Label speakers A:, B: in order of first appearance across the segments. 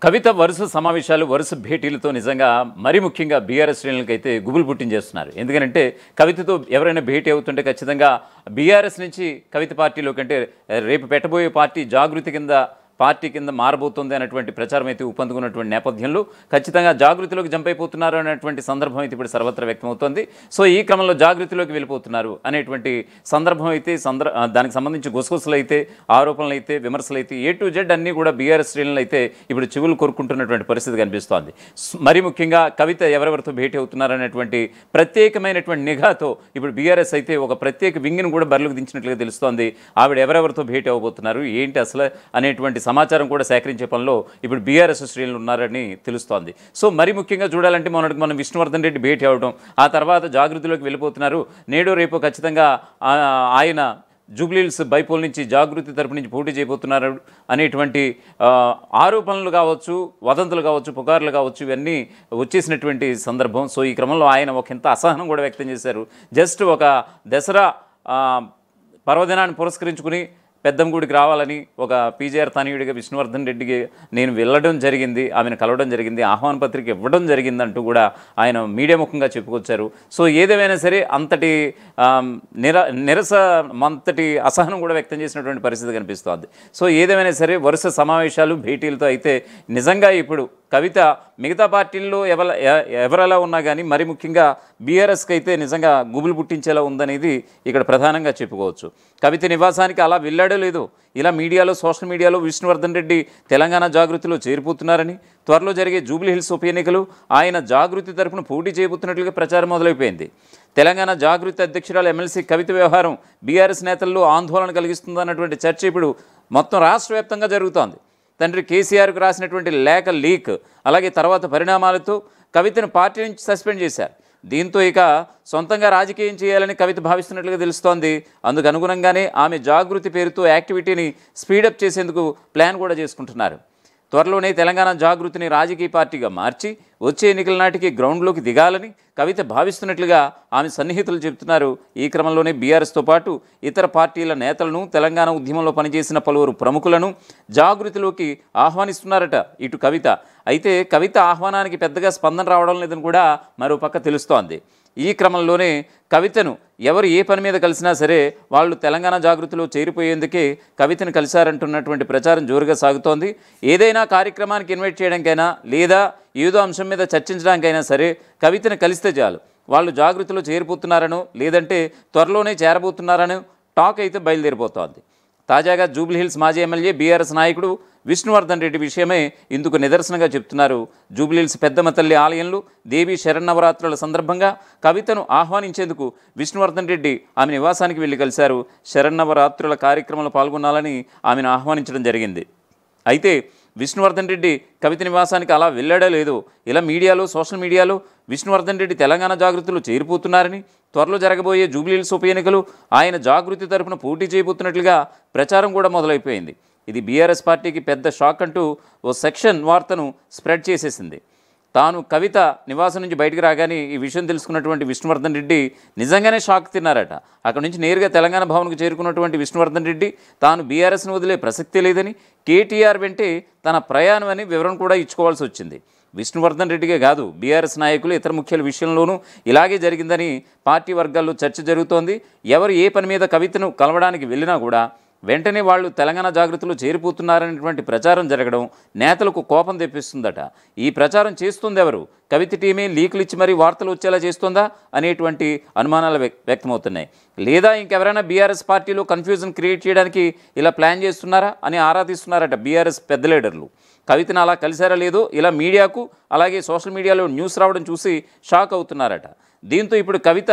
A: కవిత వరుస సమావేశాలు, వరుస భేటీలతో నిజంగా మరీ ముఖ్యంగా బీఆర్ఎస్ శ్రేణులకైతే గుబులు పుట్టించేస్తున్నారు. ఎందుకంటే కవితతో ఎవరైనా భేటీ అవుతుంటే ఖచ్చితంగా బీఆర్ఎస్ నుంచి కవిత పార్టీలోకి అంటే రేపు పెట్టబోయే పార్టీ జాగృతి కింద మారబోతుంది అనేటువంటి ప్రచారం అయితే ఊపందుకున్నటువంటి నేపథ్యంలో ఖచ్చితంగా జాగృతిలోకి జంప్ అయిపోతున్నారు అనేటువంటి సందర్భం అయితే ఇప్పుడు సర్వత్రా వ్యక్తమవుతోంది. సో ఈ క్రమంలో జాగృతిలోకి వెళ్ళిపోతున్నారు అనేటువంటి సందర్భం అయితే దానికి సంబంధించి గుసగుసలు అయితే, ఆరోపణలు అయితే, విమర్శలు అయితే A to Z అన్నీ కూడా బీఆర్ఎస్ శ్రేణులు అయితే ఇప్పుడు చెవులు కోరుకుంటున్నటువంటి పరిస్థితి కనిపిస్తోంది. మరి ముఖ్యంగా కవిత ఎవరెవరితో భేటీ అవుతున్నారు అనేటువంటి ప్రత్యేకమైనటువంటి నిఘాతో ఇప్పుడు బీఆర్ఎస్ అయితే ఒక ప్రత్యేక వింగ్ను కూడా బరిలోకి దించినట్లుగా తెలుస్తోంది. ఆవిడ ఎవరెవరితో భేటీ అవ్వబోతున్నారు, ఏంటి అసలు అనేటువంటి సమాచారం కూడా సేకరించే పనిలో ఇప్పుడు బీఆర్ఎస్ శ్రేణులు ఉన్నారని తెలుస్తోంది. సో మరి ముఖ్యంగా చూడాలంటే మనం విష్ణువర్ధన్ రెడ్డి భేటీ అవ్వడం, ఆ తర్వాత జాగృతిలోకి వెళ్ళిపోతున్నారు. నేడు రేపు ఖచ్చితంగా ఆయన జూబ్లీహిల్స్ బైపోల్ నుంచి జాగృతి తరపు నుంచి పోటీ చేయబోతున్నారు అనేటువంటి ఆరోపణలు కావచ్చు, వదంతులు కావచ్చు, పుకార్లు కావచ్చు, ఇవన్నీ వచ్చేసినటువంటి సందర్భం. సో ఈ క్రమంలో ఆయన ఒక ఇంత అసహనం కూడా వ్యక్తం చేశారు. జస్ట్ ఒక దసరా పర్వదినాన్ని పురస్కరించుకుని పెద్దంగూడికి రావాలని ఒక పీజీఆర్ తనయుడిగా విష్ణువర్ధన్ రెడ్డికి నేను వెళ్ళడం జరిగింది, ఆమెను కలవడం జరిగింది, ఆహ్వాన పత్రిక ఇవ్వడం జరిగిందంటూ కూడా ఆయన మీడియా ముఖంగా చెప్పుకొచ్చారు. సో ఏదేమైనా సరే అంతటి అంతటి అసహనం కూడా వ్యక్తం చేసినటువంటి పరిస్థితి కనిపిస్తోంది. సో ఏదేమైనా సరే వరుస సమావేశాలు, భేటీలతో అయితే నిజంగా ఇప్పుడు కవిత మిగతా పార్టీల్లో ఎవరెలా ఉన్నా కానీ మరి ముఖ్యంగా బీఆర్ఎస్కి అయితే నిజంగా గుబులు పుట్టించేలా ఉందనేది ఇక్కడ ప్రధానంగా చెప్పుకోవచ్చు. కవిత నివాసానికి అలా వెళ్ళాడో లేదో ఇలా మీడియాలో, సోషల్ మీడియాలో విష్ణువర్ధన్ రెడ్డి తెలంగాణ జాగృతిలో చేరిపోతున్నారని, త్వరలో జరిగే జూబ్లీహిల్స్ ఉప ఎన్నికలు ఆయన జాగృతి తరఫున పోటీ చేయబోతున్నట్లుగా ప్రచారం మొదలైపోయింది. తెలంగాణ జాగృతి అధ్యక్షురాలు ఎమ్మెల్సీ కవిత వ్యవహారం బీఆర్ఎస్ నేతల్లో ఆందోళన కలిగిస్తుందన్నటువంటి చర్చ ఇప్పుడు మొత్తం రాష్ట్ర వ్యాప్తంగా జరుగుతోంది. తండ్రి కేసీఆర్కు రాసినటువంటి లేఖ లీక్, అలాగే తర్వాత పరిణామాలతో కవితను పార్టీ నుంచి సస్పెండ్ చేశారు. దీంతో ఇక సొంతంగా రాజకీయం చేయాలని కవిత భావిస్తున్నట్లుగా తెలుస్తోంది. అందుకు అనుగుణంగానే ఆమె జాగృతి పేరుతో యాక్టివిటీని స్పీడప్ చేసేందుకు ప్లాన్ కూడా చేసుకుంటున్నారు. త్వరలోనే తెలంగాణ జాగృతిని రాజకీయ పార్టీగా మార్చి వచ్చే ఎన్నికల నాటికి గ్రౌండ్లోకి దిగాలని కవిత భావిస్తున్నట్లుగా ఆమె సన్నిహితులు చెబుతున్నారు. ఈ క్రమంలోనే బీఆర్ఎస్తో పాటు ఇతర పార్టీల నేతలను, తెలంగాణ ఉద్యమంలో పనిచేసిన పలువురు ప్రముఖులను జాగృతిలోకి ఆహ్వానిస్తున్నారట ఇటు కవిత. అయితే కవిత ఆహ్వానానికి పెద్దగా స్పందన రావడం లేదని కూడా మరో పక్క తెలుస్తోంది. ఈ క్రమంలోనే కవితను ఎవరు ఏ పని మీద కలిసినా సరే వాళ్ళు తెలంగాణ జాగృతిలో చేరిపోయేందుకే కవితను కలిశారంటున్నటువంటి ప్రచారం జోరుగా సాగుతోంది. ఏదైనా కార్యక్రమానికి ఇన్వైట్ చేయడానికైనా లేదా ఏదో అంశం మీద చర్చించడానికైనా సరే కవితను కలిస్తే చాలు వాళ్ళు జాగృతిలో చేరిపోతున్నారనో లేదంటే త్వరలోనే చేరబోతున్నారనో టాక్ అయితే బయలుదేరిపోతోంది. తాజాగా జూబ్లీహిల్స్ మాజీ ఎమ్మెల్యే బీఆర్ఎస్ నాయకుడు విష్ణువర్ధన్ రెడ్డి విషయమే ఇందుకు నిదర్శనంగా చెప్తున్నారు. జూబ్లీహిల్స్ పెద్దమ్మ తల్లి ఆలయంలో దేవీ శరన్నవరాత్రుల సందర్భంగా కవితను ఆహ్వానించేందుకు విష్ణువర్ధన్ రెడ్డి ఆమె నివాసానికి వెళ్ళి కలిశారు. శరన్నవరాత్రుల కార్యక్రమంలో పాల్గొనాలని ఆమెను ఆహ్వానించడం జరిగింది. అయితే విష్ణువర్ధన్ రెడ్డి కవిత నివాసానికి అలా వెళ్ళాడో లేదో ఇలా మీడియాలో, సోషల్ మీడియాలో విష్ణువర్ధన్ రెడ్డి తెలంగాణ జాగృతిలో చేరిపోతున్నారని, త్వరలో జరగబోయే జూబ్లీహిల్స్ ఉప ఎన్నికలు ఆయన జాగృతి తరపున పోటీ చేయబోతున్నట్లుగా ప్రచారం కూడా మొదలైపోయింది. ఇది బీఆర్ఎస్ పార్టీకి పెద్ద షాక్ అంటూ ఓ సెక్షన్ వార్తను స్ప్రెడ్ చేసేసింది. తాను కవిత నివాసం నుంచి బయటకు రాగానే ఈ విషయం తెలుసుకున్నటువంటి విష్ణువర్ధన్ రెడ్డి నిజంగానే షాక్ తిన్నారట. అక్కడి నుంచి నేరుగా తెలంగాణ భవన్కు చేరుకున్నటువంటి విష్ణువర్ధన్ రెడ్డి తాను బీఆర్ఎస్ను వదిలే ప్రసక్తే లేదని, కేటీఆర్ వెంటే తన ప్రయాణం అని వివరణ కూడా ఇచ్చుకోవాల్సి వచ్చింది. విష్ణువర్ధన్ రెడ్డికే కాదు బీఆర్ఎస్ నాయకులు, ఇతర ముఖ్యుల విషయంలోనూ ఇలాగే జరిగిందని పార్టీ వర్గాల్లో చర్చ జరుగుతోంది. ఎవరు ఏ పని మీద కవితను కలవడానికి వెళ్ళినా కూడా వెంటనే వాళ్ళు తెలంగాణ జాగృతిలో చేరిపోతున్నారనేటువంటి ప్రచారం జరగడం నేతలకు కోపం తెప్పిస్తుందట. ఈ ప్రచారం చేస్తుంది ఎవరు? కవిత టీమే లీకులు ఇచ్చి మరీ వార్తలు వచ్చేలా చేస్తుందా అనేటువంటి అనుమానాలు వ్యక్తమవుతున్నాయి. లేదా ఇంకెవరైనా బీఆర్ఎస్ పార్టీలో కన్ఫ్యూజన్ క్రియేట్ చేయడానికి ఇలా ప్లాన్ చేస్తున్నారా అని ఆరా తీస్తున్నారట బీఆర్ఎస్ పెద్ద లీడర్లు. కవితను అలా కలిసారా లేదో ఇలా మీడియాకు, అలాగే సోషల్ మీడియాలో న్యూస్ రావడం చూసి షాక్ అవుతున్నారట. దీంతో ఇప్పుడు కవిత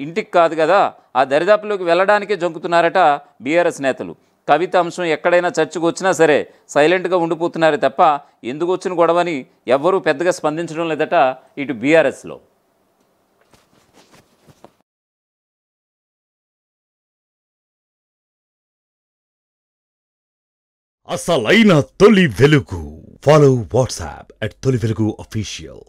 A: ఇంటికి కాదు కదా ఆ దరిదాపులోకి వెళ్ళడానికే జంకుతున్నారట బీఆర్ఎస్ నేతలు. కవిత అంశం ఎక్కడైనా చర్చకు వచ్చినా సరే సైలెంట్గా ఉండిపోతున్నారే తప్ప ఎందుకు వచ్చిన గొడవని ఎవ్వరూ పెద్దగా స్పందించడం లేదట ఇటు బీఆర్ఎస్లో.
B: అసలైన తొలి వెలుగు. ఫాలో వాట్సాప్ @తొలి వెలుగు official.